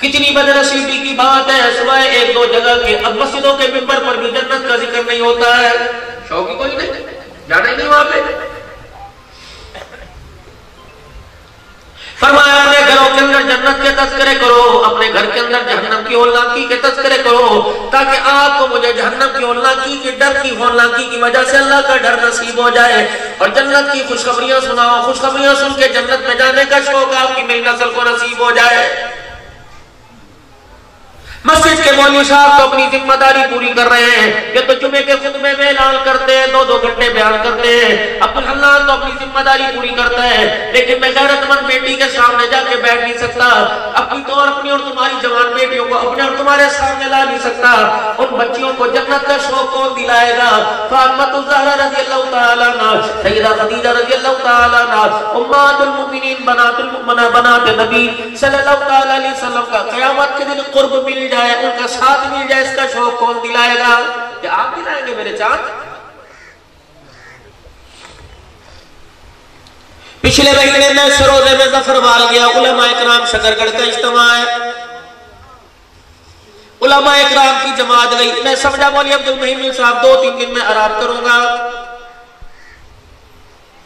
کتنی بدنصیبی کی بات ہے، صبح ایک دو جگہ کے اب مسجدوں کے ممبر پر بھی جنت کا ذکر نہیں ہوتا ہے، شوق ہی کوئی نہیں، جانا ہی نہیں وہاں پہ۔ فرمایا اپنے گھروں کے اندر جنت کے تذکرے کرو، اپنے گھر کے اندر جہنم کی ہولناکی کے تذکرے کرو، تاکہ آپ کو مجھے جہنم کی ہولناکی کی ڈر کی ہولناکی کی وجہ سے اللہ کا ڈر نصیب ہو جائے، اور جنت کی خوشخبریاں سناؤ، خوشخبریاں سن کے جنت میں جانے کا شوق آپ کی میری نسل کو نصیب ہو جائے۔ مسجد کے مولوی صاحب تو اپنی ذمہ داری پوری کر رہے ہیں، یہ تو جمعے کے خطبے میں اعلان کرتے ہیں، 2-2 گھنٹے بیان کرتے ہیں، عبدالحنان تو اپنی ذمہ داری پوری کرتا ہے، لیکن میں غیرت مند بیٹی کے سامنے جا کے بیٹھ نہیں سکتا، اپنی تو اپنی اور تمہاری جوان بیٹیوں کو اپنے اور تمہارے سامنے لا نہیں سکتا۔ ان بچیوں کو جنت کا شوق کون دلائے گا؟ فاطمہ الزہرا رضی اللہ تعالیٰ عنہ، سیدہ خدیجہ رضی اللہ تعالیٰ عنہ، امہات المؤمنین بنات نبی صلی اللہ تعالیٰ علیہ وسلم کا قیامت کے دن قرب مل جائے، ان کا ساتھ مل جائے، اس کا شوق کون دلائے گا؟ کیا آپ دلائیں گے میرے چاند؟ پچھلے مہینے میں سروزے میں ظفر وال گیا، علماء اکرام شکرگڑھ کا اجتماع ہے، علماء اکرام کی جماعت گئی، میں سمجھا مولوی عبدالمحیم صاحب 2-3 دن میں آرام کروں گا،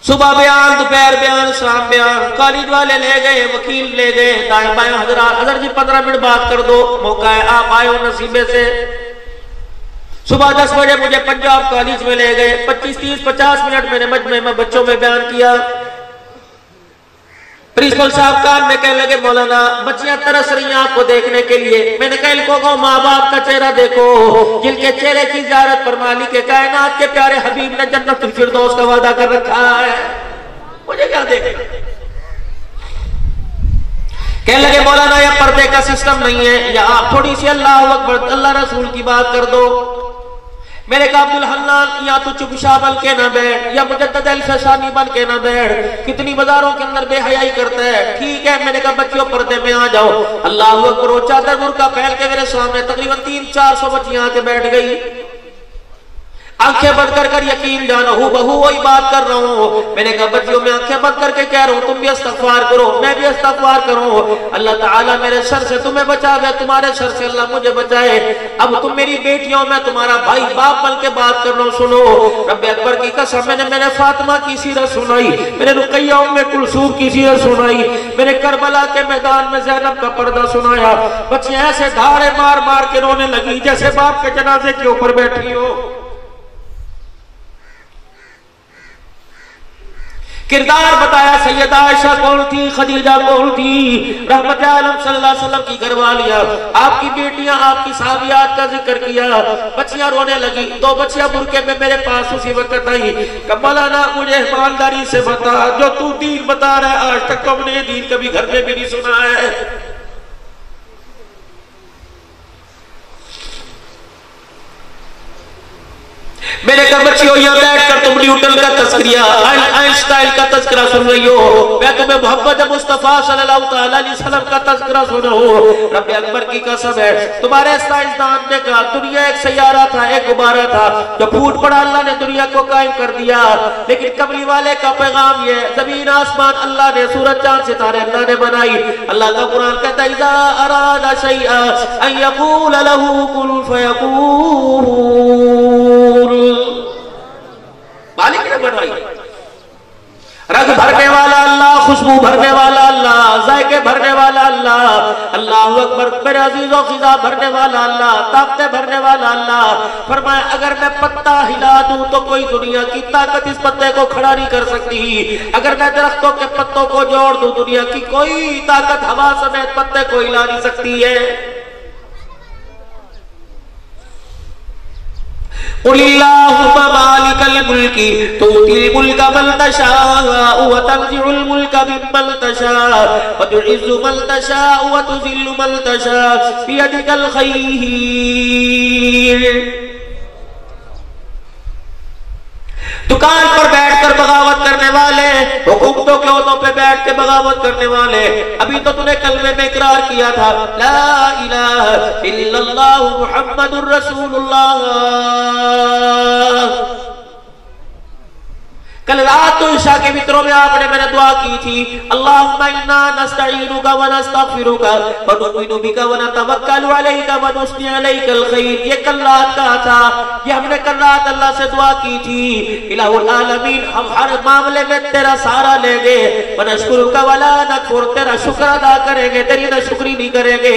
صبح بیان، دوپہر بیان، شام بیان، کالج والے لے گئے، وکیل لے گئے، دائیں بائیں حضرات، حضرت جی 15 منٹ بات کر دو، موقع ہے آپ آئے ہو نصیبے سے۔ صبح 10 بجے مجھے پنجاب کالج میں لے گئے، 25-30-50 منٹ میں نے مجمع میں بچوں میں بیان کیا۔ پرنسپل صاحب کان میں کہنے لگے مولانا بچیاں ترس رہی ہیں آپ کو دیکھنے کے لیے، میں نے کہا ان کو ماں باپ کا چہرہ دیکھو، جن کے چہرے کی زیارت پر مالک کائنات کے پیارے حبیب نے جنت الفردوس کا وعدہ کر رکھا ہے، مجھے کیا دیکھنا؟ کہنے لگے مولانا یہ پردے کا سسٹم نہیں ہے، یا آپ تھوڑی سی اللہ اکبر اللہ رسول کی بات کر دو۔ میں نے کہا عبدالحنان یا تو چپ شابل کے نہ بیٹھ، یا مجدد الفشانی بن کے نہ بیٹھ، کتنی بازاروں کے اندر بے حیائی کرتا ہے، ٹھیک ہے۔ میں نے کہا بچیوں پردے میں آ جاؤ، اللہ اکبر، چادر برقع پھیل کے میرے سامنے تقریباً 300-400 بچیاں آ کے بیٹھ گئی، آنکھیں بند کر کر یقین جانا ہوں بہو وہی بات کر رہا ہوں۔ میں نے کہا بچیوں میں آنکھیں بند کر کے کہہ رہا ہوں تم بھی استغفار کرو، میں بھی استغفار کروں، اللہ تعالیٰ میرے شر سے تمہیں بچا دے، تمہارے شر سے اللہ مجھے بچائے۔ اب تم میری بیٹیوں، میں تمہارا بھائی باپ بن کے بات کر رہا ہوں، سنو رب اکبر کی قسم، میں نے فاطمہ کی سیرت سنائی، میں نے رقیہ ام کلثوم کی سیرت سنائی، میں نے کربلا کے میدان میں زینب کا پردہ سنایا، بچیاں ایسے دھاڑے مار مار کے رونے لگی جیسے باپ کے جنازے کے اوپر بیٹھی ہو۔ کردار بتایا سیدہ عائشہ کون تھی، خدیجہ کون تھی، رحمت عالم صلی اللہ علیہ وسلم کی گھر والیاں، آپ کی بیٹیاں، آپ کی صحابیات کا ذکر کیا، بچیاں رونے لگی، 2 بچیاں برقعے میں میرے پاس اسی وقت آئی کہ مولانا مجھے ایمانداری سے بتا، جو تو دین بتا رہا ہے آج تک ہم نے یہ دین کبھی گھر میں بھی نہیں سنا ہے۔ میرے کہا بچیوں یہاں بیٹھ کر تم نیوٹن کا تذکریہ، آئنسٹائن کا تذکرہ سن رہی ہو، میں تمہیں محمد مصطفیٰ صلی اللہ علیہ وسلم کا تذکرہ سنا ہو، رب اکبر کی قسم ہے تمہارے سائنسدان نے کہا دنیا ایک سیارہ تھا، ایک غبارہ تھا جو پھوٹ پڑا، اللہ نے دنیا کو قائم کر دیا، لیکن کملی والے کا پیغام یہ زمین آسمان اللہ نے، سورج چاند ستارے اللہ نے بنائی۔ اللہ کا قرآن کہتا ہے اذا اراد شیئا ان یقول له کن فیکون، مالک نے بنائی، رنگ بھرنے والا اللہ، خوشبو بھرنے والا اللہ، ذائقے بھرنے والا اللہ، اللہ اکبر، میرے عزیز و خزا بھرنے والا اللہ، طاقتیں بھرنے والا اللہ۔ فرمایا اگر میں پتا ہلا دوں تو کوئی دنیا کی طاقت اس پتے کو کھڑا نہیں کر سکتی، اگر میں درختوں کے پتوں کو جوڑ دوں دنیا کی کوئی طاقت ہوا سمیت پتے کو ہلا نہیں سکتی ہے۔ قل اللہم مالک الملک تؤتی الملک من تشاء وتنزع الملک ممن تشاء وتعز من تشاء وتذل من تشاء بیدک الخیر۔ دکان پر بیٹھ کر بغاوت کرنے والے، حکومتوں کے عہدوں پہ بیٹھ کے بغاوت کرنے والے، ابھی تو تُو نے کلمے میں اقرار کیا تھا لا الہ الا اللہ محمد الرسول اللہ، کل رات تو عشاء کے وطروں میں آپ نے میں نے دعا کی تھی اللہم انا نستعینک ونستغفرک ونؤمن بک ونتوکل علیک ونثنی علیک الخیر. یہ کل رات کا تھا. یہ ہم نے کل رات اللہ سے دعا کی تھی الہ العالمین ہم ہر معاملے میں تیرا سہارا لیں گے. ونشکرک ولا نکفر تیرا شکر ادا کریں گے تیری نہ شکری نہیں کریں گے.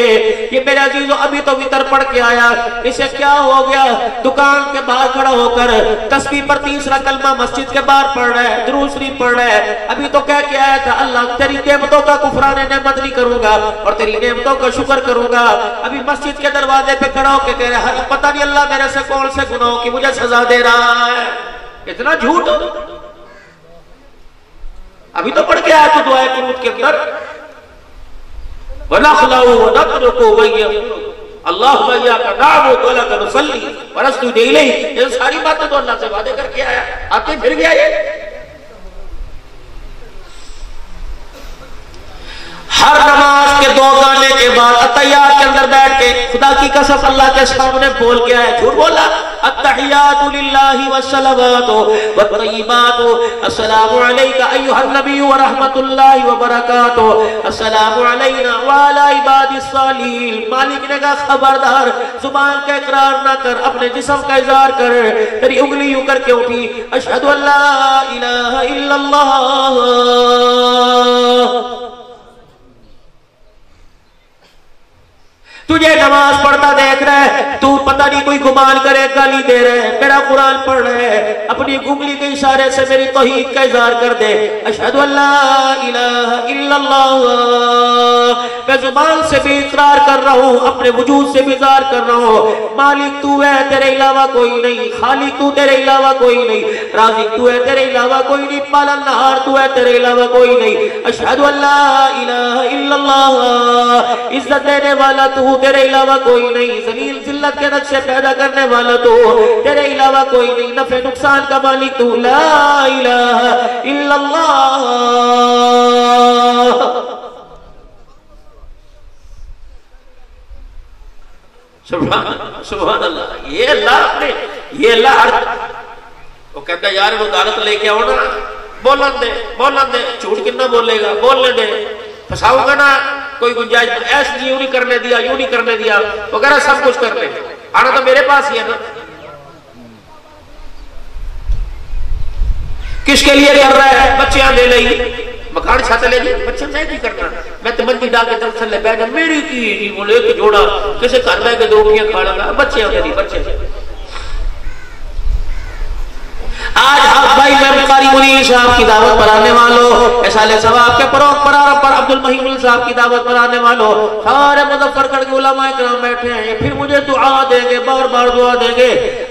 یہ میرے عزیزو ابھی تو وطر پڑھ کے آیا اسے کیا ہو گیا دکان کے باہر کھڑا ہو کر تسبیح پر تیسرا کلمہ مسجد کے باہر پڑھ رہا ہے درود شریف پڑھ رہا ہے. ابھی تو کہہ کے آیا تھا اللہ تیری نعمتوں کا کفران نعمت نہیں کروں گا اور تیری نعمتوں کا شکر کروں گا. ابھی مسجد کے دروازے پہ کھڑا ہو کے کہہ رہا ہے پتہ نہیں اللہ میرے سے کون سے گناہوں کی مجھے سزا دے رہا ہے. اتنا جھوٹ. ابھی تو پڑھ کے آیا تو دعائے قنوت کے اندر وَنَخْلَعُ وَنَتْرُكُ وَيَّقُولُ اللہم ایاک نعبد وَلَکَ نُصَلِّ وَنَسْجُدُ إِلَیک. یہ ساری باتیں تو اللہ سے وعدے کر کے آیا آتے پھر گیا. یہ ہر نماز کے دو گانے کے بعد اتحیات کے اندر بیٹھ کے خدا کی قسم اللہ کے سامنے بول کے آیا جھوٹ بولا. التحیات للہ والصلوات والطیبات السلام علیک ایھا النبی ورحمۃ اللہ وبرکاتہ السلام علینا وعلی عباد الصالحین. مالک نے کہا خبردار زبان کا اقرار نہ کر اپنے جسم کا اظہار کر. تیری انگلی یوں کر کے اٹھی اشہد ان لا الہ الا اللہ. تجھے نماز پڑھتا دیکھ رہا ہے تو پتہ نہیں کوئی گمان کرے گالی دے رہے ہیں میرا قرآن پڑھ رہے ہیں اپنی انگلی کے اشارے سے میری توحید کا اظہار کر دے. اشہد ان لا الہ الا اللہ. میں زبان سے بھی اقرار کر رہا ہوں اپنے وجود سے بھی اظہار کر رہا ہوں مالک تو ہے تیرے علاوہ کوئی نہیں. خالق تو تیرے علاوہ کوئی نہیں. رازق تو ہے تیرے علاوہ کوئی نہیں. پالنہار تو ہے تیرے علاوہ کوئی نہیں. اشہد ان لا الہ الا اللہ. عزت دینے والا تو تیرے علاوہ کوئی نہیں. ذلیل ذلت کے نقشے پیدا کرنے والا تو تیرے علاوہ کوئی نہیں. نفع نقصان کا مالک تو لا الہ الا اللہ. سبحان اللہ. یہ اللہ نے یہ اللہ ہر وہ کہتا ہے یار وہ عدالت لے کے آؤ نا بولن دے جھوٹ کتنا بولے گا بولنے دے پھنساؤں گا نا کوئی گنجائش ایسے یوں نہیں کرنے دیا یوں نہیں کرنے دیا وغیرہ سب کچھ کر لے. آنا تو میرے پاس ہی ہے نا. کس کے لیے کر رہا ہے بچیاں لے لئی مکان چھت لے لی بچے میں نہیں کرنا میں تو منجی ڈال کے طرف لے بیٹھا میری کی وہ لے کے جوڑا کسے گھر میں کے دو روٹیاں کھا لگا بچے ہوتے نہیں بچے. آج حق بھائی میں بخاری منیر صاحب کی دعوت پر آنے والوں احسال ثواب کے پروک پرارم پر عبد المحیم صاحب کی دعوت پر آنے والوں سارے مظفر گڑھ کے علماء کرام بیٹھے ہیں. پھر مجھے دعا دیں گے بار بار دعا دیں گے.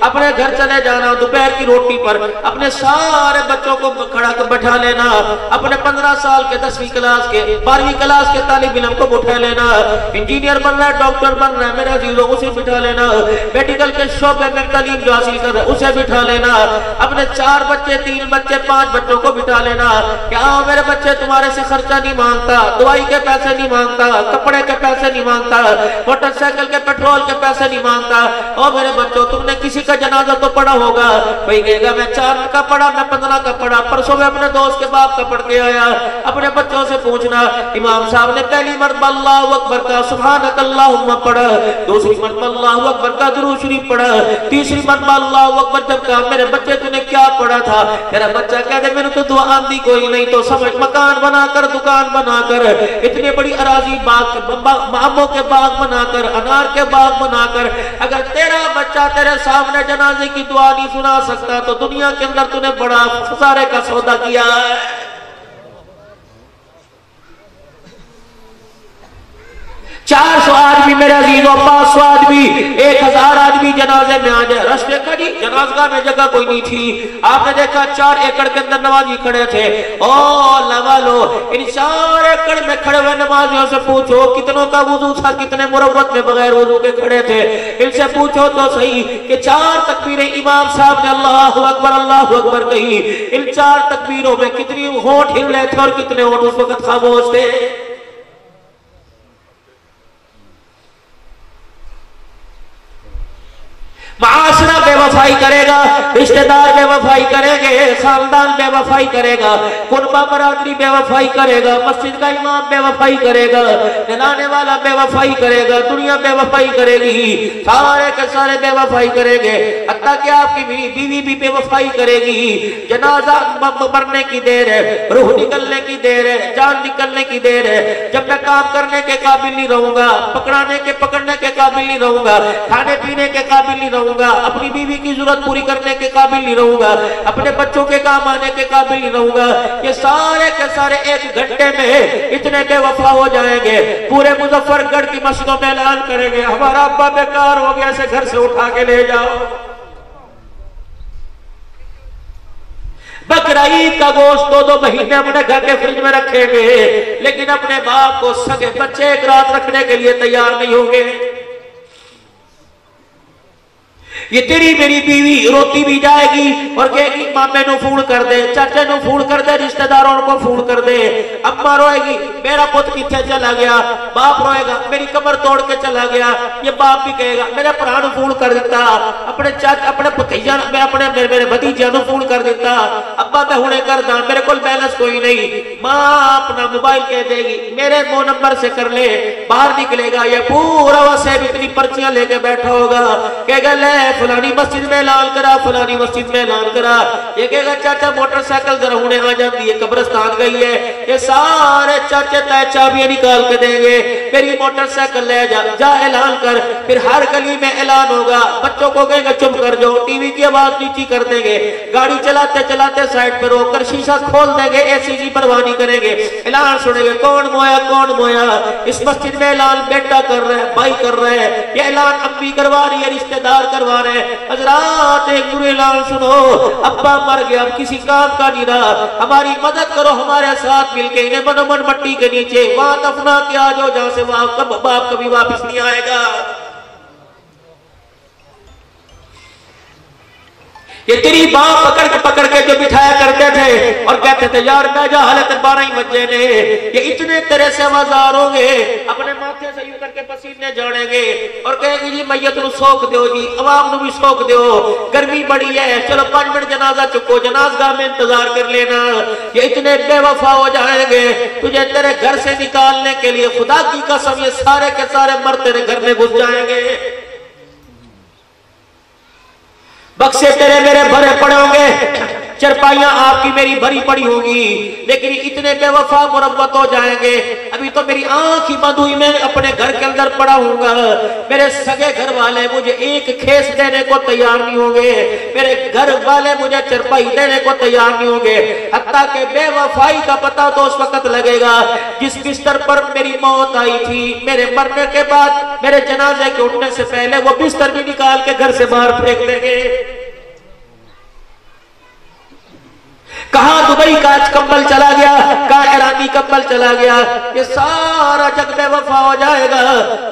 اپنے گھر چلے جانا دوپہر کی روٹی پر اپنے سارے بچوں کو کھڑا کر بٹھا لینا. اپنے 15 سال کے 10ویں کلاس کے 12ویں کلاس کے طالب علم کو بٹھا لینا. انجینئر بن رہا ہے ڈاکٹر بن رہا ہے میرے عزیزوں اسے بٹھا لینا. میڈیکل کے شعبے میں تعلیم جو حاصل کر رہا ہے اسے بٹھا لینا. اپنے 4 بچے 3 بچے 5 بچوں کو بٹھا لینا. کیا میرے بچے تمہارے سے خرچہ نہیں مانگتا دوائی کے پیسے نہیں مانگتا کپڑے کے پیسے نہیں مانگتا موٹر سائیکل کے پیٹرول کے پیسے نہیں مانگتا. اور میرے بچوں تم نے کسی کا جنازہ تو پڑھا ہوگا کوئی کہے گا میں 4 کا پڑھا میں 15 کا پڑھا. پرسوں میں اپنے دوست کے باپ کا پڑھ کے آیا. اپنے بچوں سے پوچھنا امام صاحب نے پہلی مرتبہ اللہ اکبر کا سبحانک اللہم پڑھا دوسری مرتبہ اللہ اکبر کا درود شریف پڑھا تیسری مرتبہ اللہ اکبر جب کہا میرے بچے تو نے کیا پڑھا تھا. میرا بچہ کہتے میں نے تو دعا آندھی کوئی نہیں تو سمجھ مکان بنا کر دکان بنا کر اتنی بڑی اراضی آموں کے باغ بنا کر انار کے باغ بنا کر اگر تیرا بچہ تیرے سامنے جنازے کی دعا نہیں سنا سکتا تو دنیا کے اندر تو نے بڑا خسارے کا سودا کیا ہے. 400 آدمی میرے عزیزوں 500 آدمی 1000 آدمی جنازے میں آ جائے. رش دیکھا جی جنازگاہ میں جگہ کوئی نہیں تھی. آپ نے دیکھا 4 ایکڑ کے اندر نمازی کھڑے تھے. او لوالو ان 4 ایکڑ میں کھڑے ہوئے نمازیوں سے پوچھو کتنوں کا وضو تھا کتنے مروت میں بغیر وضو کے کھڑے تھے. ان سے پوچھو تو صحیح کہ 4 تکبیریں امام صاحب نے اللہ اکبر کہی. ان 4 تکبیروں میں کتنی ہونٹ ہل رہے تھے اور کتنے ہونٹ اس وقت خاموش تھے. معاشرہ بے وفائی کرے گا، رشتہ دار بے وفائی کریں گے، خاندان بے وفائی کرے گا، قربہ برادری بے وفائی کرے گا، مسجد کا امام بے وفائی کرے گا، نلانے والا بے وفائی کرے گا، دنیا بے وفائی کرے گی، سارے کے سارے بے وفائی کریں گے، حتیٰ کہ آپ کی بیوی بھی بے وفائی کرے گی۔ جنازہ مرنے کی دیر ہے، روح نکلنے کی دیر ہے، جان نکلنے کی دیر ہے، جب میں کام کرنے کے قابل نہیں رہوں گا، پکڑنے کے قابل نہیں رہوں گا، کھانے پینے کے قابل نہیں رہوں گا، اپنی بیوی کی ضرورت پوری کرنے کے قابل نہیں رہوں گا، اپنے بچوں کے کام آنے کے قابل نہیں رہوں گا، یہ سارے کے سارے ایک گھنٹے میں اتنے بے وفا ہو جائیں گے، پورے مظفر گڑھ کی مسجدوں میں اعلان کریں گے ہمارا ابا بیکار ہو گیا، اسے گھر سے اٹھا کے لے جاؤ۔ بقرہ عید کا گوشت 2 مہینے اپنے گھر کے فریج میں رکھیں گے، لیکن اپنے باپ کو سگے بچے ایک رات رکھنے کے لیے تیار نہیں ہوں گے۔ یہ تیری میری بیوی روتی بھی جائے گی اور کہے گی مامے نو فون کر دے، چاچے نو فون کر دے، رشتہ داروں کو فون کر دے، اماں روئے گی میرا پت کتھے چلا گیا، باپ روئے گا میری کمر توڑ کے چلا گیا، یہ باپ بھی کہے گا میرے بھرا نو فون کر دیتا، اپنے بھتیجا میں میرے بھتیجا نو فون کر دیتا، ابا میں ہونے کر دا میرے کول بیلنس کوئی نہیں، ماں اپنا موبائل کہہ دے گی میرے مو نمبر سے کر لے، باہر نکلے گا یہ پورا واسے اتنی پرچیاں لے کے بیٹھا ہوگا، کہے گا لے فلانی مسجد میں اعلان کرا، فلانی مسجد میں اعلان کرا، یہ کہے گا چاچا موٹر سائیکل ذرا ہونے آ جاتی ہے، قبرستان گئی ہے، یہ سارے چاچے تے چابیاں نکال کے دیں گے، میری موٹر سائیکل لے جا اعلان کر، پھر ہر گلی میں اعلان ہوگا، بچوں کو کہیں گے چپ کر جاؤ، ٹی وی کی آواز نیچی کر دیں گے، گاڑی چلاتے چلاتے سائیڈ پہ روک کر شیشہ کھول دیں گے، ایسی جی پرواہ نہیں کریں گے، اعلان سنیں گے کون مویا، اس مسجد میں اعلان بیٹا کر رہا ہے، بھائی کر رہا ہے، یہ اعلان امی کروا رہی ہے، رشتہ دار کروا رہے ہیں، حضرات ایک ضرور اعلان سنو، ابا مر گیا اب کسی کام کا نہیں رہا، ہماری مدد کرو، ہمارے ساتھ مل کے انہیں من مٹی کے نیچے وہاں دفنا کیا جو جہاں سے وہاں باپ کبھی واپس نہیں آئے گا۔ یہ تیری باں پکڑ کے جو بٹھایا کرتے تھے اور کہتے تھے یار میں جا حالت 12 ہی بجے نے، یہ اتنے تیرے سے آوازار ہوں گے، اپنے ماتھے سے یوں کر کے پسینے جاڑیں گے اور کہیں گے جی میت نو سوک دیو، جی عوام نو بھی سوک دیو، گرمی بڑی ہے، چلو 5 منٹ جنازہ چکو، جنازگاہ میں انتظار کر لینا، یہ اتنے بے وفا ہو جائیں گے، تجھے تیرے گھر سے نکالنے کے لیے خدا کی قسم یہ سارے کے سارے مرد تیرے گھر میں گھس جائیں گے، بکسے تیرے میرے بھرے پڑے ہوں گے، چرپائیاں آپ کی میری بھری پڑی ہوں گی، لیکن اتنے بے وفا مربت ہو جائیں گے، ابھی تو میری آنکھ ہی بند ہوئی میں اپنے گھر کے اندر پڑا ہوں گا، میرے سگے گھر والے مجھے ایک کھیس دینے کو تیار نہیں ہوں گے، میرے گھر والے مجھے چرپائی دینے کو تیار نہیں ہوں گے، حتیٰ کہ بے وفائی کا پتہ تو اس وقت لگے گا جس بستر پر میری موت آئی تھی، میرے مرنے کے بعد میرے جنازے کے اٹھنے سے پہلے وہ بستر بھی نکال کے گھر سے باہر پھینک دیں گے۔ کہاں دبئی کا کمبل چلا گیا، کہاں ایرانی کمبل چلا گیا، یہ سارا جگ بے وفا ہو جائے گا،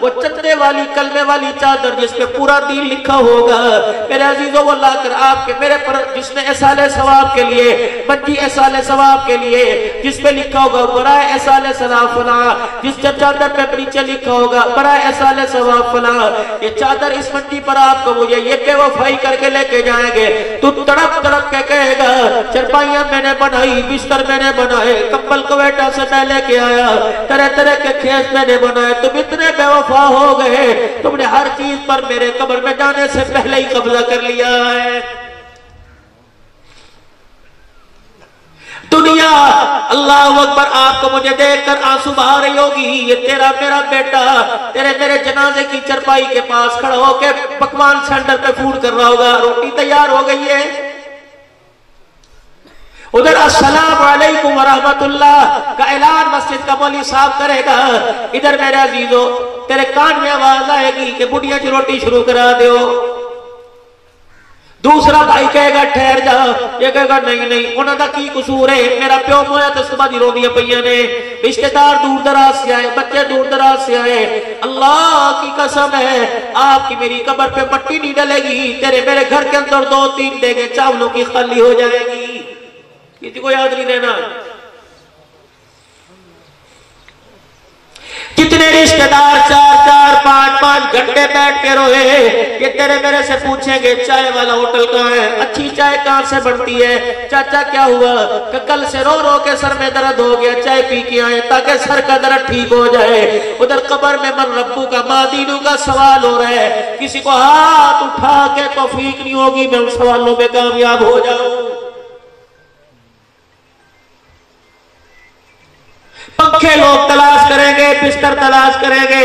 وہ چندے والی کلمے والی چادر جس پہ پورا دین لکھا ہوگا، میرے عزیزوں وہ لا کر آپ کے میرے پر جس نے احصال ثواب کے لیے بنجی احصال ثواب کے لیے جس پہ لکھا ہوگا برائے احصال ثواب فلاں، جس چادر پہ نیچے لکھا ہوگا برائے احصال ثواب فلاں، یہ چادر اس منڈی پر آپ کو مجھے یہ بے وفائی کر کے لے کے جائیں گے، تو تڑپ تڑپ کے کہے گا چرپائیاں میں نے بنائی، بستر میں نے بنائے، کمبل کویٹا سے میں لے کے آیا، طرح طرح کے کھیس میں نے بنائے، تم اتنے بے وفا ہو گئے، تم نے ہر چیز پر میرے قبر میں جانے سے پہلے ہی قبضہ کر لیا ہے۔ دنیا اللہ اکبر آپ کو مجھے دیکھ کر آنسو بہا رہی ہوگی، یہ تیرا میرا بیٹا تیرے میرے جنازے کی چرپائی کے پاس کھڑا ہو کے پکوان سینٹر پہ فوڈ کر رہا ہوگا، روٹی تیار ہو گئی ہے، ادھر السلام علیکم ورحمت اللہ کا اعلان مسجد کا مولوی صاحب کرے گا، ادھر میرے عزیزو تیرے کان میں آواز آئے گی کہ بڑھیا کی روٹی شروع کرا دیو، دوسرا بھائی کہے گا ٹھہر جا، یہ کہے گا نہیں انہوں دا کی قصور ہے، میرا پیو مویا تو صبح دی روندیاں پئیاں نے، رشتہ دار دور دراز سے آئے، بچے دور دراز سے آئے، اللہ کی قسم ہے آپ کی میری قبر پہ مٹی نہیں ڈلے گی، تیرے میرے گھر کے اندر 2-3 دیگیں چاولوں کی خالی ہو جائے گی، کسی کو یاد نہیں رہنا۔ کتنے رشتہ دار 4-4 5-5 5 گھنٹے بیٹھ کے روئے کہ تیرے میرے سے پوچھیں گے چائے والا ہوٹل کہاں ہے, اچھی چائے کہاں سے بنتی ہے. چاچا کیا ہوا کہ کل سے رو رو کے سر میں درد ہو گیا, چائے پی کے آئے تاکہ سر کا درد ٹھیک ہو جائے. ادھر قبر میں من ربو کا ما دینو کا سوال ہو رہا ہے. کسی کو ہاتھ اٹھا کے توفیق نہیں ہوگی میں ان سوالوں میں کامیاب ہو جاؤں. پنکھے لوگ تلاش کریں گے, بستر تلاش کریں گے,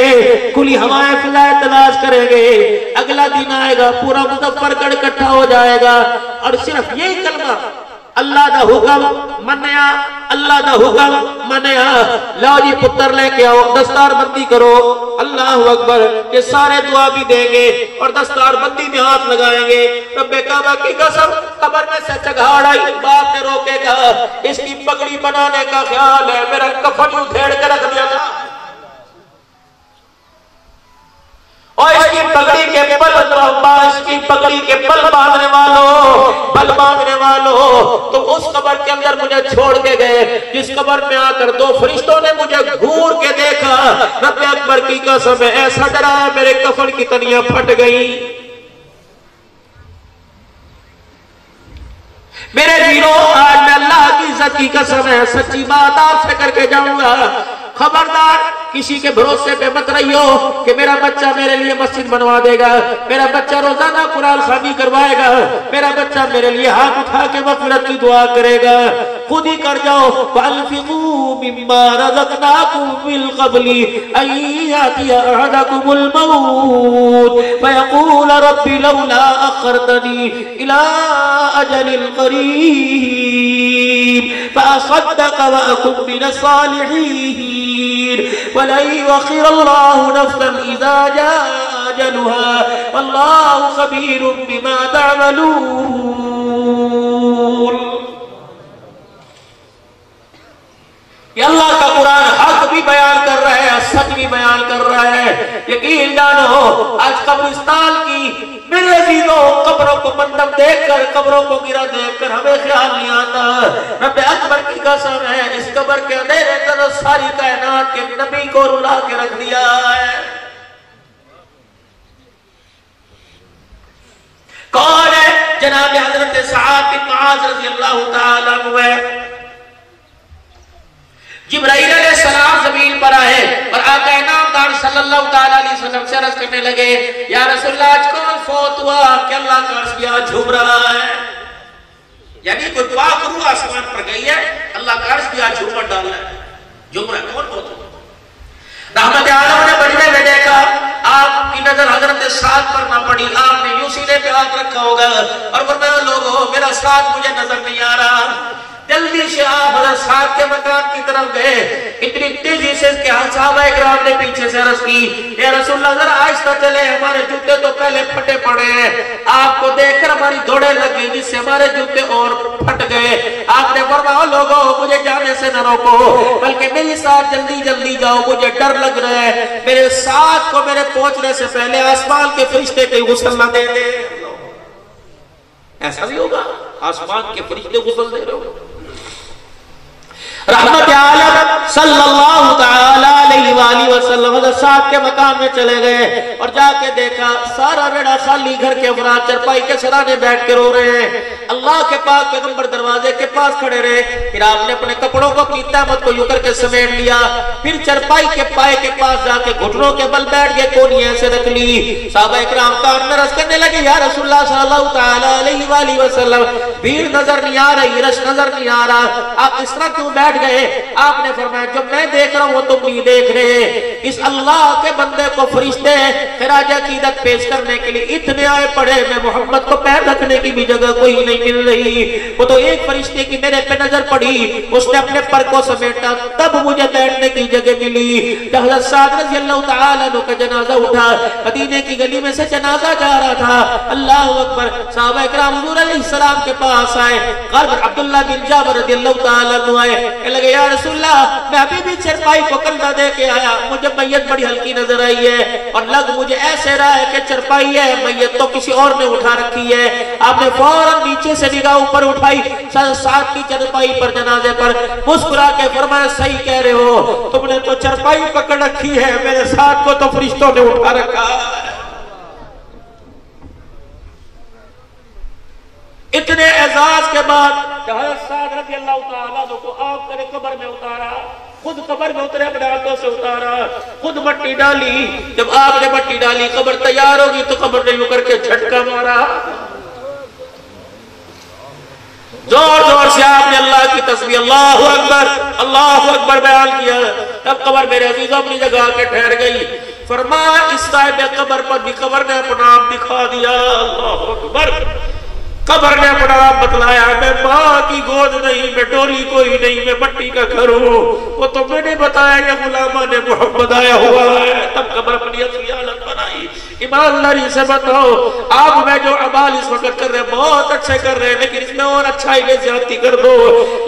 کھلی ہوائیں فضائیں تلاش کریں گے. اگلا دن آئے گا پورا مظفر گڑھ اکٹھا ہو جائے گا اور صرف یہی کلمہ اللہ دا حکم منیا, اللہ دا حکم منیا. لاؤ جی پتر لے کے آؤ, دستار بندی کرو. اللہ اکبر. یہ سارے دعا بھی دیں گے اور دستار بندی میں ہاتھ لگائیں گے. رب کعبہ کی قسم قبر میں سے چگاڑ آئی, باپ نے روکے گا اس کی پگڑی بنانے کا خیال ہے, میرا کفن ادھیڑ کے رکھ دیا تھا اور اس کی پگڑی کے بل اس کی پگڑی کے بل باندھنے والوں تو اس قبر کے اندر مجھے چھوڑ کے گئے جس قبر میں آ کر 2 فرشتوں نے مجھے گھور کے دیکھا. رب اکبر کی قسم ایسا ڈرا میرے کفن کی تنیاں پھٹ گئی. میرے ویرو آج میں اللہ کی عزت کی قسم ہے سچی بات آپ سے کر کے جاؤں گا, خبردار کسی کے بھروسے پہ مت رہیو کہ میرا بچہ میرے لیے مسجد بنوا دے گا, میرا بچہ روزانہ قرآن خوانی کروائے گا, میرا بچہ میرے لیے ہاتھ اٹھا کے مغفرت کی دعا کرے گا. خود ہی کر جاؤ. فَأَنْفِقُوا مِمَّا رَزَقْنَاكُمْ مِنْ قَبْلِ أَنْ يَأْتِيَ أَحَدَكُمُ الْمَوْتُ فَيَقُولَ رَبِّ لَوْلَا أَخَّرْتَنِي إِلَىٰ أَجَلٍ قَرِيبٍ فَأَصَدَّقَ وَأَكُن مِّنَ الصَّالِحِينَ وَلَن يُؤَخِّرَ اللَّهُ نَفْسًا إِذَا جَاءَ أَجَلُهَا وَاللَّهُ خَبِيرٌ بِمَا تَعْمَلُونَ. یہ اللہ کا قرآن حق بھی بیان کر رہا ہے, سچ بھی بیان کر رہا ہے. یقین جانو آج قبرستان کی میرے عزیزوں قبروں کو مندب دیکھ کر, قبروں کو گرا دیکھ کر ہمیں خیال نہیں آتا. رب اکبر کی قسم ہے اس قبر کے اندھیرے اندر ساری کائنات کے نبی کو رلا کے رکھ دیا ہے. کون ہے؟ جناب حضرت سعد بن معاذ رضی اللہ تعالیٰ عنہ. جبرائیل علیہ السلام زمین پر آئے اور آقا انعامدار صلی اللہ تعالیٰ علیہ وسلم سے عرض کرنے لگے یا رسول اللہ آج کون فوت ہوا کہ اللہ کا عرش بھی آج جھوم رہا ہے. یعنی کوئی پاک روح آسمان پر گئی ہے, اللہ کا عرش بھی آج جھومر ڈال رہا ہے. جھوم رہا ہے کون فوت ہوا؟ رحمت عالم نے بجنے میں دیکھا, آپ کی نظر حضرت سعد پر نہ پڑی, آپ نے یوں سینے پہ ہاتھ رکھا ہوگا اور فرمایا لوگوں میرا سعد مجھے نظر نہیں آ رہا. جلدی سے آپ حضرت سعد کے مکان کی طرف گئے. اتنی تیزی سے کہ صحابہ اکرام نے پیچھے سے عرض کی یا رسول اللہ ذرا آہستہ چلے, ہمارے جوتے تو پہلے پھٹے پڑے ہیں. آپ کو دیکھ کر ہماری دوڑیں لگ گئی جس سے ہمارے جوتے اور پھٹ گئے. آپ نے فرمایا لوگوں مجھے جانے سے نہ روکو بلکہ میری ساتھ جلدی جلدی جاؤ, مجھے ڈر لگ رہا ہے میرے ساتھ کو میرے پہنچنے سے پہلے آسمان کے فرشتے کے غسل نہ دے دے. ایسا بھی ہوگا آسمان کے فرشتے غسل دے رہے ہو. رحمت عالم صلی اللہ تعالیٰ علیہ وآلہ وسلم حضرت سعد کے مقام میں چلے گئے اور جا کے دیکھا سارا بیڑا خالی, گھر کے افراد چرپائی کے سرانے بیٹھ کے رو رہے ہیں. اللہ کے پاک پیغمبر دروازے کے پاس کھڑے رہے. پھر آپ نے اپنے کپڑوں کو اپنی تہمت کو یوں کر کے سمیٹ لیا, پھر چرپائی کے پائے کے پاس جا کے گھٹنوں کے بل بیٹھ کے کونی ایسے رکھ لی. صحابہ اکرام کان میں رس کرنے لگے یا رسول اللہ صلی اللہ تعالیٰ علیہ وآلہ وسلم بھیڑ نظر نہیں آ رہی, رش نظر نہیں آ رہا, آپ اس طرح کیوں بیٹھ گئے؟ آپ نے فرمایا جو میں دیکھ رہا ہوں وہ تم نہیں دیکھ رہے. اس اللہ کے بندے کو فرشتے خراج عقیدت پیش کرنے کے لیے اتنے آئے پڑے, میں محمد کو پیر رکھنے کی بھی جگہ کوئی نہیں مل رہی. وہ تو ایک فرشتے کی میرے پہ نظر پڑی, اس نے اپنے پر کو سمیٹا, تب مجھے بیٹھنے کی جگہ ملی. جب حضرت سعد رضی اللہ تعالیٰ عنہ کا جنازہ اٹھا, مدینے کی گلی میں سے جنازہ جا رہا تھا. اللہ اکبر. صحابہ اکرام حضور علیہ السلام کے پاس آئے. غالب عبداللہ بن جابر رضی اللہ تعالیٰ عنہ آئے, کہ لگے یا رسول اللہ میں ابھی بھی چرپائی کو کندھا دے کے آیا، مجھے میت بڑی ہلکی نظر آئی ہے اور لگ مجھے ایسے رہا ہے کہ چرپائی ہے، میت تو کسی اور نے اٹھا رکھی ہے۔ آپ نے فوراً نیچے سے نگاہ اوپر اٹھائی، ساتھ کی چرپائی پر جنازے پر مسکرا کے فرمایا صحیح کہہ رہے ہو، تم نے تو چرپائی پکڑ رکھی ہے، میرے ساتھ کو تو فرشتوں نے اٹھا رکھا ہے۔ اتنے اعزاز کے بعد کہ حضرت سعد رضی اللہ تعالیٰ کو آپ نے قبر میں اتارا، خود قبر میں اترے، اپنے ہاتھوں سے اتارا، خود مٹی ڈالی۔ جب آپ نے مٹی ڈالی قبر تیار ہوگی تو قبر نے یوں کر کے جھٹکا مارا، زور زور سے آپ نے اللہ کی تسبیح اللہ اکبر بیان کیا۔ تب قبر میرے عزیزوں اپنی جگہ کے ٹھہر گئی۔ فرمایا اس صاحب قبر پر بھی قبر نے اپنا آپ دکھا دیا۔ اللہ اکبر، قبر نے اپنا آپ بتلایا، میں ماں کی گود نہیں، میں ڈولی کوئی نہیں، میں مٹی کا گھر ہوں، وہ تو میں نے بتایا یہ غلامان محمد آیا ہوا ہے۔ تب قبر اپنی اصلی حالت بنائی۔ ایمانداری سے بتاؤ، آپ میں جو عمال اس وقت کر رہے ہیں بہت اچھے کر رہے ہیں، لیکن اس میں اور اچھائی میں زیادتی کر دو،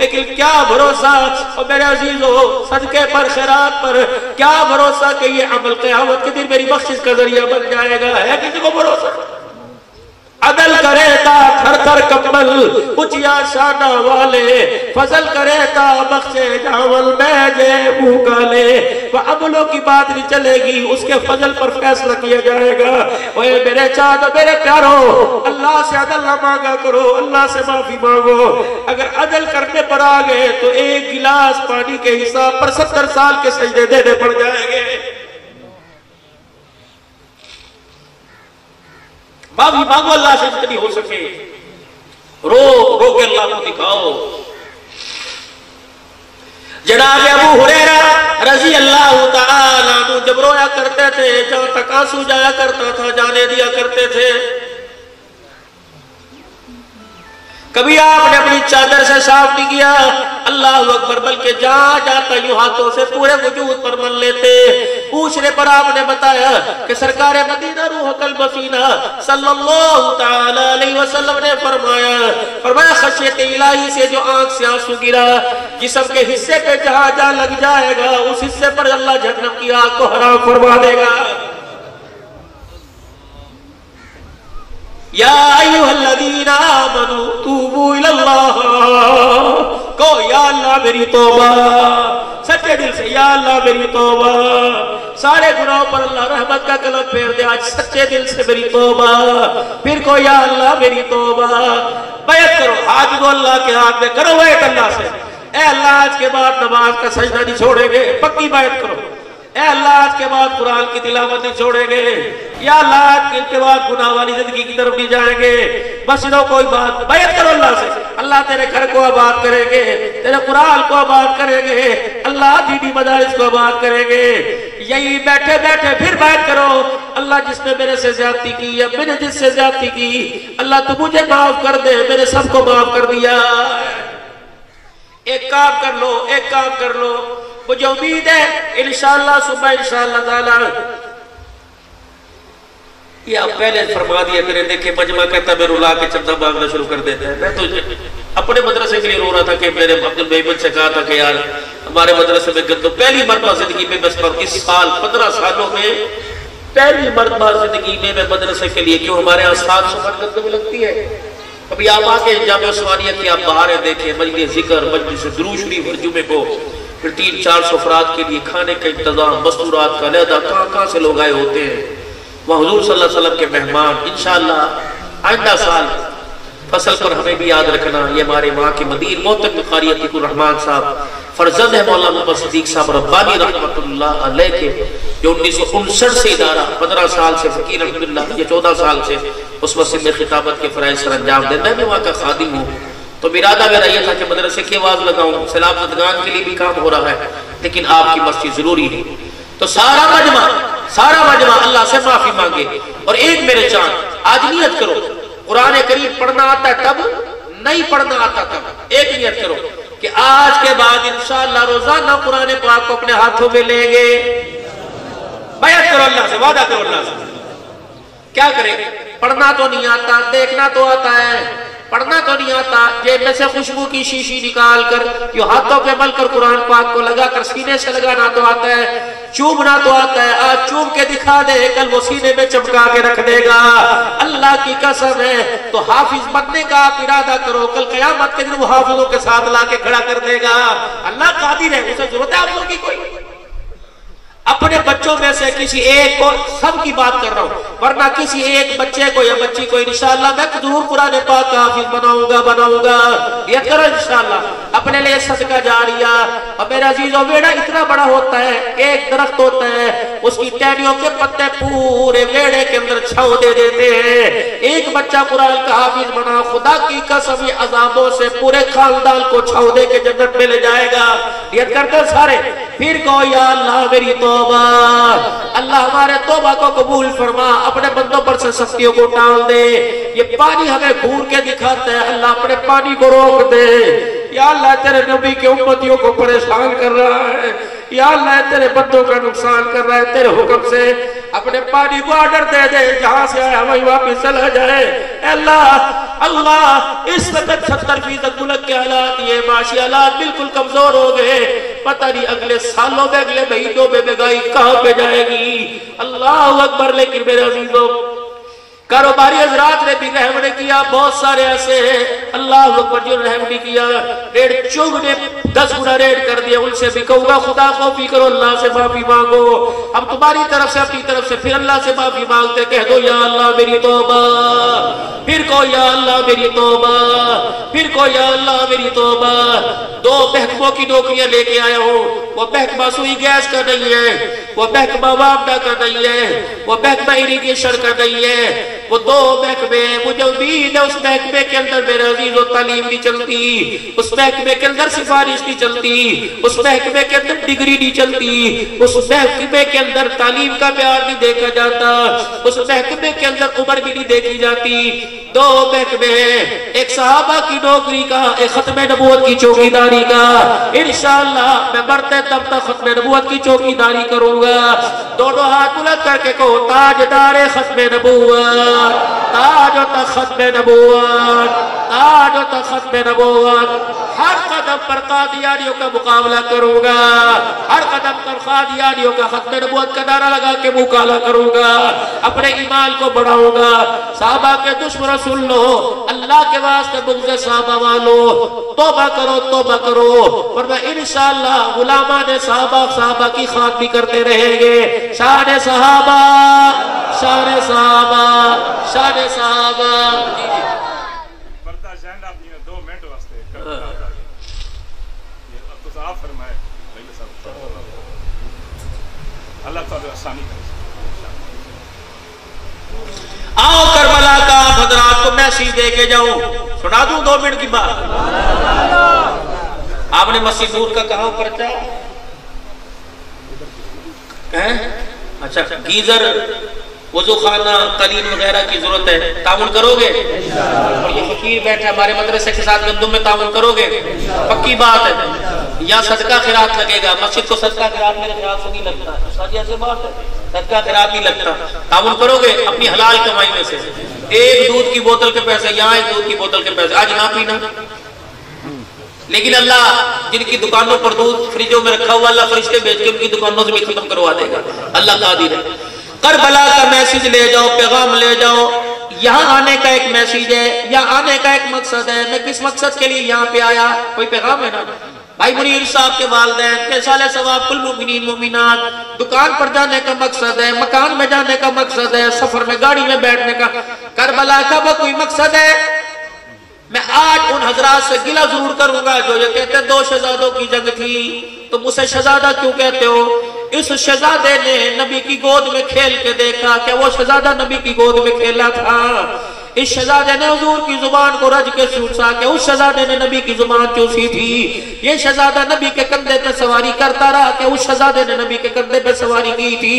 لیکن کیا بھروسہ اور میرے عزیزو صدقے پر خیرات پر کیا بھروسہ کہ یہ عمل قیامت کے دن میری بخشش کا ذریعہ بن جائے گا؟ ہے کسی کو بھروسہ؟ عدل کرے تا تھر تھر کمل اچیا شانہ والے، فضل کرے تا بخشے جاول میں جے بھوکا لے۔ وہ عملوں کی بات نہیں چلے گی، اس کے فضل پر فیصلہ کیا جائے گا۔ اوہ میرے چاہت میرے پیارو، اللہ سے عدل نہ مانگا کرو، اللہ سے معافی مانگو۔ اگر عدل کرنے پر آگئے تو ایک گلاس پانی کے حساب پر 70 سال کے سجدے دینے پڑ جائیں گے۔ معافی مانگو اللہ سے جتنی ہو سکے، رو کے اللہ کو دکھاؤ۔ جناب ابو ہریرہ رضی اللہ تعالیٰ عنہ جب رویا کرتے تھے، جہاں تک آنسو جایا کرتا تھا جانے دیا کرتے تھے۔ کبھی آپ نے اپنی چادر سے صاف نہیں کیا، اللہ اکبر، بلکہ جہاں جاتا یوں ہاتھوں سے پورے وجود پر مل لیتے۔ پوچھنے پر آپ نے بتایا کہ سرکار مدینہ روح قلب سینہ صلی اللہ تعالی علیہ وسلم نے فرمایا خشیت الہی سے جو آنکھ سے آنسو گرا، جسم کے حصے پہ جہاں جہاں لگ جائے گا اس حصے پر اللہ جہنم کی آگ کو حرام فرما دے گا۔ یا ایوہ الذین آمنوا توبوا الاللہ، کہو یا اللہ میری توبہ، سچے دل سے یا اللہ میری توبہ، سارے گناہوں پر اللہ رحمت کا کلم پھیر دے، آج سچے دل سے میری توبہ، پھر کو یا اللہ میری توبہ۔ بیعت کرو، ہاتھ دو اللہ کے ہاتھ میں، کرو بیعت اللہ سے، اے اللہ آج کے بعد نماز کا سجدہ نہیں چھوڑیں گے، پکی بیعت کرو۔ اے اللہ آج کے بعد قرآن کی تلاوت نہیں چھوڑیں گے، یا اللہ آج کے بعد گناہ والی زندگی کی طرف نہیں جائیں گے۔ مسجدوں کوئی بات، بیعت کرو اللہ سے، اللہ تیرے گھر کو آباد کریں گے، تیرے قرآن کو آباد کریں گے، اللہ دینی مدارس کو آباد کریں گے۔ یہی بیٹھے بیٹھے پھر بیعت کرو، اللہ جس نے میرے سے زیادتی کی یا میں نے جس سے زیادتی کی، اللہ تو مجھے معاف کر دے، میرے سب کو معاف کر دیا۔ ایک کام کر لو، ایک کام کر لو، مجھے امید ہے انشاءاللہ صبح انشاءاللہ تعالی یہ آپ پہلے فرما دیا کریں۔ دیکھیں مجمع کہتا میں رلا کے چندہ مانگنا شروع کر دیتا ہے۔ میں تو اپنے مدرسے کے لیے رو رہا تھا کہ میرے عبدالمحمد سے کہا تھا کہ یار ہمارے مدرسے میں گندم پہلی مرتبہ زندگی میں بس اس سال 15 سالوں میں پہلی مرتبہ زندگی میں مدرسے کے لیے، کیوں ہمارے یہاں 700 من گندم لگتی ہے۔ ابھی آپ آگے جامعہ عثمانیہ کی آپ باہر دیکھیں، مجلس ذکر، مجلس درود شریف ہر جمعے کو، پھر 300-400 افراد کے لیے کھانے کا انتظام، مستورات کا علیحدہ، کہاں سے لوگ آئے ہوتے ہیں، وہ حضور صلی اللہ علیہ وسلم کے مہمان۔ انشاءاللہ آئندہ سال فصل پر ہمیں بھی یاد رکھنا، یہ ہمارے وہاں کے مدیر محترم قاری عتیق الرحمن صاحب فرزند ہے مولانا محمد صدیق صاحب ربانی رحمۃ اللہ علیہ کے، جو 1959 سے ادارہ 15 سال سے فقیر الحمدللہ، یہ 14 سال سے اس مسجد میں خطابت کے فرائض سر انجام دیں۔ میں بھی وہاں کا خادم ہوں، تو ارادہ میرا یہ تھا کہ مدرسے کی آواز لگاؤں، سیلاب زدگان کے لیے بھی کام ہو رہا ہے، لیکن آپ کی مسجد ضروری ہے۔ تو سارا مجمع اللہ سے معافی مانگے، اور ایک میرے چاند آج نیت کرو، قرآن کریم پڑھنا آتا ہے تب، نہیں پڑھنا آتا تب، ایک نیت کرو کہ آج کے بعد انشاءاللہ روزانہ قرآن پاک کو اپنے ہاتھوں میں لیں گے۔ بیعت کرو اللہ سے، وعدہ کرو اللہ سے۔ کیا کریں، پڑھنا تو نہیں آتا، دیکھنا تو آتا ہے، پڑھنا تو نہیں آتا، جیب میں سے خوشبو کی شیشی نکال کر یوں ہاتھوں پہ مل کر قرآن پاک کو لگا کر سینے سے لگانا تو آتا ہے، چومنا تو آتا ہے، آج چوم کے دکھا دے، کل وہ سینے میں چمکا کے رکھ دے گا۔ اللہ کی قسم ہے، تو حافظ بننے کا آپ ارادہ کرو، کل قیامت کے دن وہ حافظوں کے ساتھ لا کے کھڑا کر دے گا۔ اللہ قادر ہے، اسے ضرورت ہے حافظوں کی کوئی؟ اپنے بچوں میں سے کسی ایک کو، سب کی بات کر رہا ہوں، ورنہ کسی ایک بچے کو یا بچی کو انشاءاللہ میں ضرور قرآن پاک کا حافظ بناؤں گا، یہ کرو انشاءاللہ، اپنے لئے صدقہ جاریہ۔ اور میرے عزیزوں، ویڑا اتنا بڑا ہوتا ہے، ایک درخت ہوتا ہے، اس کی ٹہنیوں کے پتے پورے ویڑے کے اندر چھاؤں دے دیتے ہیں۔ ایک بچہ قرآن کا حافظ بنا، خدا کی قسم عذابوں سے پورے خاندان کو چھاؤں دے کے جنت میں لے جائے گا۔ یہ کرتے سارے، پھر کہو یا اللہ میری توبہ، اللہ ہمارے توبہ کو قبول فرما، اپنے بندوں پر سے سختیوں کو ٹال دے۔ یہ پانی ہمیں گھور کے دکھاتا ہے، اللہ اپنے پانی کو روک دے۔ یا اللہ تیرے نبی کے امتیوں کو پریشان کر رہا ہے، یا اللہ تیرے بندوں کا نقصان کر رہا ہے، تیرے حکم سے اپنے پانی کو آرڈر دے دے، جہاں سے آیا وہیں واپس چلا جائے۔ اے اللہ اس وقت 70% ملک کے حالات، یہ معاشی حالات بالکل کمزور ہو گئے، پتہ نہیں اگلے سالوں میں، اگلے مہینوں میں مہنگائی کہاں پہ جائے گی۔ اللہ اکبر۔ لیکن میرے عزیزوں، کاروباری حضرات نے بھی رحم نے کیا، بہت سارے ایسے ہیں اللہ اکبر جو رحم نہیں کیا، ریٹ چوب نے 10 گنا ریٹ کر دیا۔ ان سے بھی کہوں گا خدا خوفی کرو، اللہ سے معافی مانگو۔ ہم تمہاری طرف سے اپنی طرف سے پھر اللہ سے معافی مانگتے، کہہ دو یا اللہ میری توبہ، پھر کہو یا اللہ میری توبہ، پھر کہو یا اللہ میری توبہ۔ 2 محکموں کی نوکریاں لے کے آیا ہوں، وہ محکمہ سوئی گیس کا نہیں ہے، وہ محکمہ وابڈا کا نہیں ہے، وہ محکمہ اریگیشن کا نہیں ہے، وہ 2 محکمے ہیں۔ مجھے امید ہے اس محکمے کے اندر میرے عزیز و تعلیم نہیں چلتی، اس محکمے کے اندر سفارش نہیں چلتی، اس محکمے کے اندر ڈگری نہیں چلتی، اس محکمے کے اندر تعلیم کا معیار نہیں دیکھا جاتا، اس محکمے کے اندر عمر بھی نہیں دیکھی جاتی۔ 2 محکمے ہیں، ایک صحابہ کی نوکری کا، ایک ختم نبوت کی چوکیداری کا۔ انشاءاللہ میں مرتے دم تک ختم نبوت کی چوکیداری کروں گا۔ دونوں ہاتھ بلند کر کے کہو تاجدار ختم نبوت، تاج و تخت ختم نبوت، تاج و تخت ختم نبوت۔ ہر قدم پر قادیانیوں کا مقابلہ کروں گا، ہر قدم پر قادیانیوں کا ختم نبوت کا نعرہ لگا کے مقابلہ کروں گا، اپنے ایمان کو بڑھاؤں گا۔ صحابہ کے دشمن سن لو، اللہ کے واسطے بغض صحابہ والو توبہ کرو، توبہ کرو، ورنہ انشاءاللہ غلامان صحابہ کی خاک بھی کرتے رہیں گے۔ شان صحابہ، شان صحابہ، شان صحابہ۔ پردہ شہن آپ نے 2 منٹ واسطے اب تو آپ فرمائے اللہ تعالیٰ آسانی کرے۔ آؤ کربلا کا حضرات کو میسیج دے کے جاؤں، سنا دوں 2 منٹ کی بات۔ آپ نے مسجد نور کا کہاں پرچا؟ اچھا، گیزر، وضو خانہ، قلین وغیرہ کی ضرورت ہے، تعاون کرو گے؟ اور یہ فقیر بیٹھے ہمارے مدرسے کے ساتھ گندم میں تعاون کرو گے؟ پکی بات ہے۔ یا صدقہ خیرات لگے گا، مسجد کو صدقہ خیرات میرے خیال سے نہیں لگتا، ساتھ ایسے بات ہے، صدقہ خیرات نہیں لگتا۔ تعاون کرو گے اپنی حلال کمائی میں سے، 1 دودھ کی بوتل کے پیسے، یہاں 1 دودھ کی بوتل کے پیسے، آج نہ پینا۔ لیکن اللہ جن کی دکانوں پر دودھ فریجوں میں رکھا ہوا، اللہ فرشتے بھیج کے ان کی دکانوں سے بھی ختم کروا دے گا، اللہ قادر ہے۔ کربلا کا میسیج لے جاؤ، پیغام لے جاؤ۔ یہاں آنے کا ایک میسیج ہے، یہاں آنے کا ایک مقصد ہے۔ میں کس مقصد کے لیے یہاں پہ آیا؟ کوئی پیغام ہے نا؟ بھائی منیر صاحب کے والدین، پیسال ثواب کل مومنین مومنات، دکان پر جانے کا مقصد ہے، مکان میں جانے کا مقصد ہے، سفر میں گاڑی میں بیٹھنے کا۔ کربلا کا کوئی مقصد ہے؟ میں آج ان حضرات سے گلہ ضرور کروں گا جو یہ کہتے ہیں 2 شہزادوں کی جنگ تھی، تم اسے شہزادہ کیوں کہتے ہو؟ اس شہزادے نے نبی کی گود میں کھیل کے دیکھا کہ وہ شہزادہ نبی کی گود میں کھیلا تھا۔ اس شہزادے نے حضور کی زبان کو رج کے چوسا کہ اس شہزادے نے نبی کی زبان چوسی تھی۔ یہ شہزادہ نبی کے کندھے پہ سواری کرتا رہا کہ اس شہزادے نے نبی کے کندھے پہ سواری کی تھی۔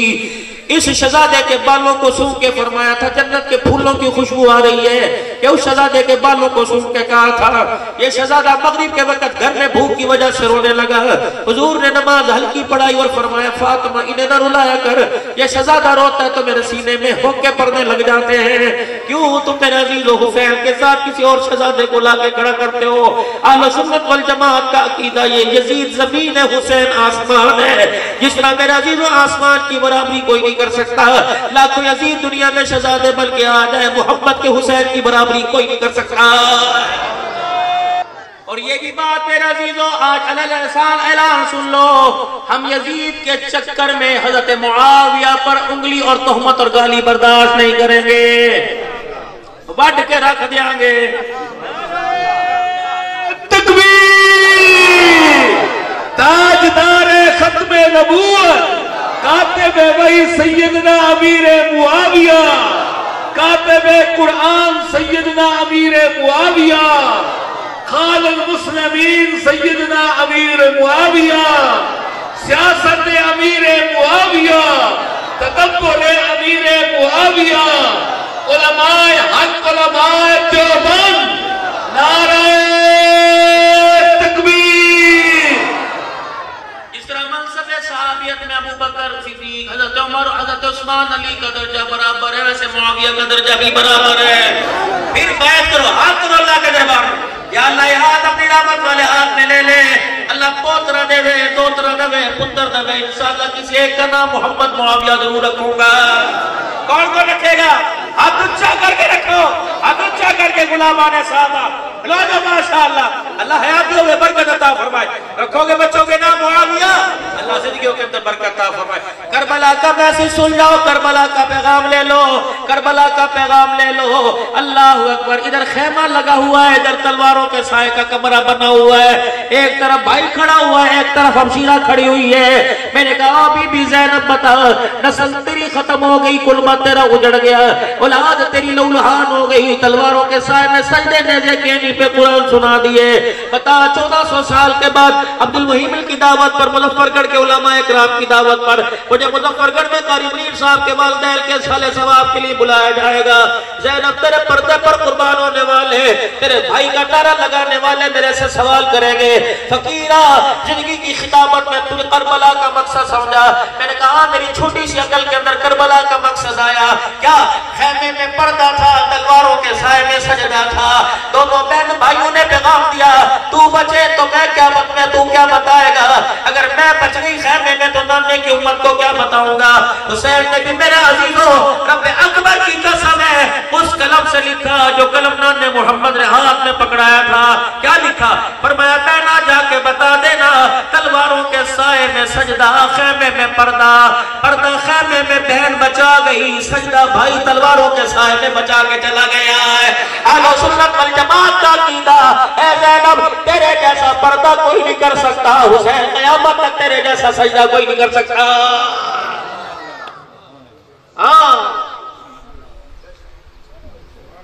اس شہزادے کے بالوں کو سونگھ کے فرمایا تھا جنت کے پھولوں کی خوشبو آ رہی ہے کہ اس شہزادے کے بالوں کو سونگھ کے کہا تھا یہ شہزادہ مغرب کے وقت گھر میں بھوک کی وجہ سے رونے لگا حضور نے نماز ہلکی پڑھائی اور فرمایا فاطمہ انہیں نہ رلایا کر یہ شہزادہ روتا ہے تو میرے سینے میں ہوکے پڑنے لگ جاتے ہیں کیوں تم میرے عزیز و حسین کے ساتھ کسی اور شہزادے کو لا کے کھڑا کرتے ہو اہل سنت والجماعت کا عقیدہ یہ یزید زمین ہے حسین آسمان ہے جس طرح میرے عزیز و آسمان کی برابری کوئی نہیں کر سکتا لاکھوں یزید دنیا میں شہزادے بن کے آ جائے محمد کے حسین کی برابری کوئی نہیں کر سکتا اور یہ بھی بات میرے عزیزو آج علیہ السلام اعلان سن لو ہم یزید کے چکر میں حضرت معاویہ پر انگلی اور تہمت اور گالی برداشت نہیں کریں گے بڑھ کے رکھ دیں گے تکبیر تاجدار ختم نبوت کاتب وحی سیدنا امیر معاویہ کاتب قرآن سیدنا امیر معاویہ خال المسلمین سیدنا امیر معاویہ سیاست امیر معاویہ تدبر امیر معاویہ علماء حق علماء دیوبند نعرہ تکبیر اس طرح منصب صحابیت میں ابو بکر صدیق حضرت عمر حضرت عثمان علی کا درجہ برابر ہے ویسے معاویہ کا درجہ بھی برابر ہے پھر بیعت کرو ہاتھ کرو اللہ کے دربار میں یا اللہ یہ ہاتھ اپنی رحمت والے ہاتھ میں لے لے اللہ پوترا دے وے دوترا دے وے پتر دے وے انشاءاللہ کسی ایک کا نام محمد معاویہ ضرور رکھوں گا کون کو رکھے گا ہاتھ اچھا کر کے رکھو ہاتھ اچھا کر کے غلامان صحابہ لوگو ماشاءاللہ اللہ حیاتیوں میں برکت عطا فرمائے رکھو گے بچوں کے نام معاویہ اللہ زندگیوں کے اندر برکت عطا فرمائے کربلا کا میسج سن جاؤ کربلا کا پیغام لے لو کربلا کا پیغام لے لو اللہ اکبر ادھر خیمہ لگا ہوا ہے ادھر تلواروں کے سائے کا کمرہ بنا ہوا ہے ایک طرف بھائی کھڑا ہوا ہے ایک طرف ہمشیرہ کھڑی ہوئی ہے میں نے کہا بی بی زینب بتا نسل تیری ختم ہو گئی کلمہ تیرا اجڑ گیا اولاد تیری لولہان ہو گئی تلواروں کے سائے میں سجدے نیزے کینی پہ قرآن سنا دیے بتا 1400 سال کے بعد عبدالمحیم کی دعوت پر مظفر گڑھ کے علماء اکرام کی دعوت پر مجھے مظفر گڑھ میں قاری منیر صاحب کے والدین کے سال ثواب کے لیے بلایا جائے گا زینب تیرے پردے پر قربان ہونے والے تیرے بھائی کا نعرہ لگانے والے میرے سے سوال کریں گے فقیرہ زندگی کی خطابت میں تو کربلا کا مقصد سمجھا میں نے کہا میری چھوٹی سی عقل کے اندر کربلا کا مقصد آیا کیا خیمے میں پردہ تھا تلواروں کے سائے میں سجدہ تھا دونوں بہن بھائیوں نے پیغام دیا تو بچے تو میں کیا میں تو کیا بتائے گا اگر میں بچ گئی خیمے میں تو نانے کی امت کو کیا بتاؤں گا حسین نے بھی میرے عزیزو رب اکبر کی قسم ہے اس قلم سے لکھا جو قلم نانے محمد نے ہاتھ میں پکڑایا تھا کیا لکھا فرمایا بہنا جا کے بتا دینا تلواروں کے سائے میں سجدہ خیمے میں پردہ پردہ خیمے میں بہن بچا گئی سجدہ بھائی تلواروں کے سائے میں بچا کے چلا گیا ہے اہل سنت والجماعت کا عقیدہ اے زینب تیرے جیسا پردہ کوئی نہیں کر سکتا حسین قیامت تک تیرے جیسا سجدہ کوئی نہیں کر سکتا ہاں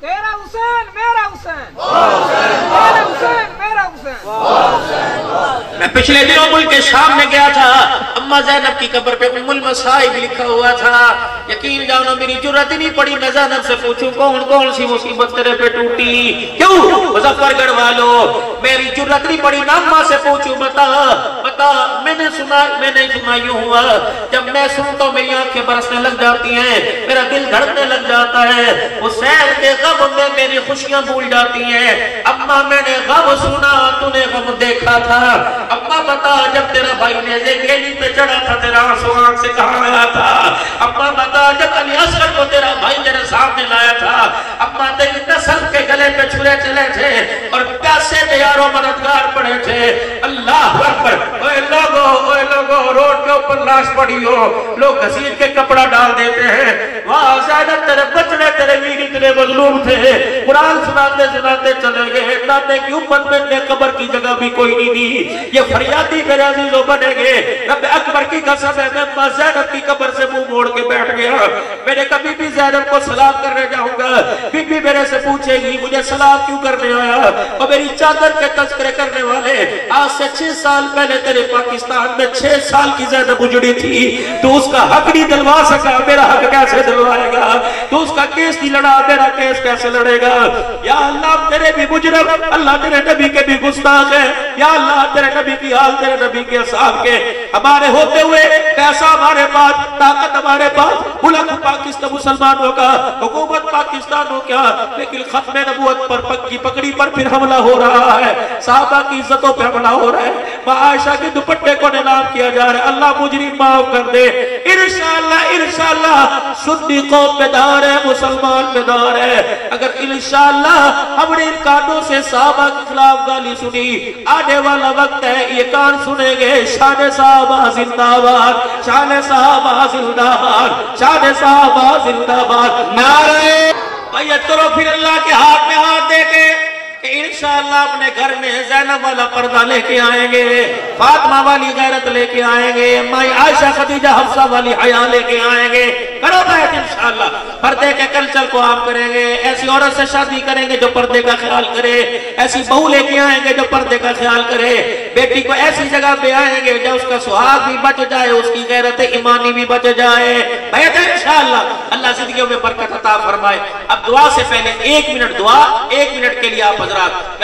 تیرا حسین میرا حسین تیرا حسین میرا حسین میں پچھلے دنوں ملک شام میں گیا تھا اما زینب کی قبر پہ ام المصائب لکھا ہوا تھا یقین جانو میری جرات نہیں پڑی میں زینب سے پوچھوں کون کون سی مصیبت تیرے پہ ٹوٹی کیوں مظفر گڑھ والو میری جرات نہیں پڑی نا اما سے پوچھوں بتا میں نے سنا یوں ہوا جب میں سنتا ہوں میری آنکھیں برسنے لگ جاتی ہیں میرا دل دھڑکنے لگ جاتا ہے حسین کے غم میں میری خوشیاں بھول جاتی ہیں اما میں نے غم سنا تو نے غم دیکھا تھا اما بتا جب تیرا بھائی نیزے گیلی پہ چڑھا تھا تیرا آنسو آنکھ سے کہاں آیا تھا اما بتا جب علی اصغر کو تیرا بھائی تیرے سامنے لایا تھا اما تیری نسل کے گلے پہ چھرے چلے تھے اور پیاسے پہ یارو مددگار پڑے تھے اللہ اکبر اوے لوگو روڈ کے اوپر لاش پڑی ہو لوگ گھسیٹ کے کپڑا ڈال دیتے ہیں واہ زینب تیرے بچڑے تیرے ویری اتنے مظلوم تھے، قرآن سناتے سناتے چلے گئے، دانے کی امت میں نے قبر کی جگہ بھی کوئی نہیں دی، یہ فریادی میرے عزیزوں بنے گے۔ رب اکبر کی قسم ہے میں ماں زینب کی قبر سے منہ موڑ کے بیٹھ گیا، میں نے کبھی بھی زینب کو سلام کرنے جاؤں گا، بی بی میرے سے پوچھے گی مجھے سلام کیوں کرنے آیا، اور میری چادر کے تذکرے کرنے والے آج سے 6 سال پہلے تیرے پاکستان میں 6 سال کی زینب اجڑی تھی، تو اس کا حق نہیں دلوا سکا، میرا حق کیسے دلوائے گا، تو اس کا کیس نہیں لڑا، میرا کیس کیسے لڑے گا۔ یا اللہ تیرے بھی مجرم، اللہ تیرے نبی کے بھی گستاخ ہے، یا اللہ تیرے نبی کی حال تیرے نبی کے اصحاب کے ہمارے ہوتے ہوئے پیسہ ہمارے پاس، طاقت ہمارے پاس، ملک پاکستان مسلمانوں کا، حکومت پاکستانوں کا، لیکن ختم نبوت پر پکی پکڑی پر پھر حملہ ہو رہا ہے، صحابہ کی عزتوں پہ حملہ ہو رہا ہے، عائشہ کے دوپٹے کو نیلام کیا جا رہا ہے، اللہ مجرم معاف کر دے۔ انشاءاللہ سنی قوم بیدار ہے، مسلمان بیدار ہے، اگر انشاءاللہ ہم نے ان کانوں سے صحابہ کے خلاف گالی سنی، آنے والا وقت ہے یہ کان سنیں گے شان صحابہ زندہ باد، شان صحابہ زندہ باد، شان صحابہ زندہ باد، نعرہ بیعت کرو پھر اللہ کے ہاتھ میں ہاتھ دے کے کہ انشاءاللہ اپنے گھر میں زینب والا پردہ لے کے آئیں گے، فاطمہ والی غیرت لے کے آئیں گے، مائی عائشہ خدیجہ حفصہ والی حیا لے کے آئیں گے، کرو بیعت انشاءاللہ، پردے کے کلچر کو عام کریں گے، ایسی عورت سے شادی کریں گے جو پردے کا خیال کرے، ایسی بہو لے کے آئیں گے جو پردے کا خیال کرے، بیٹی کو ایسی جگہ پہ آئیں گے جب اس کا سہاگ بھی بچ جائے، اس کی غیرت ایمانی بھی بچ جائے، بیعت انشاءاللہ، اللہ زندگیوں میں برکت عطا فرمائے۔ اب دعا سے پہلے 1 منٹ دعا، 1 منٹ کے لیے آپ حضرات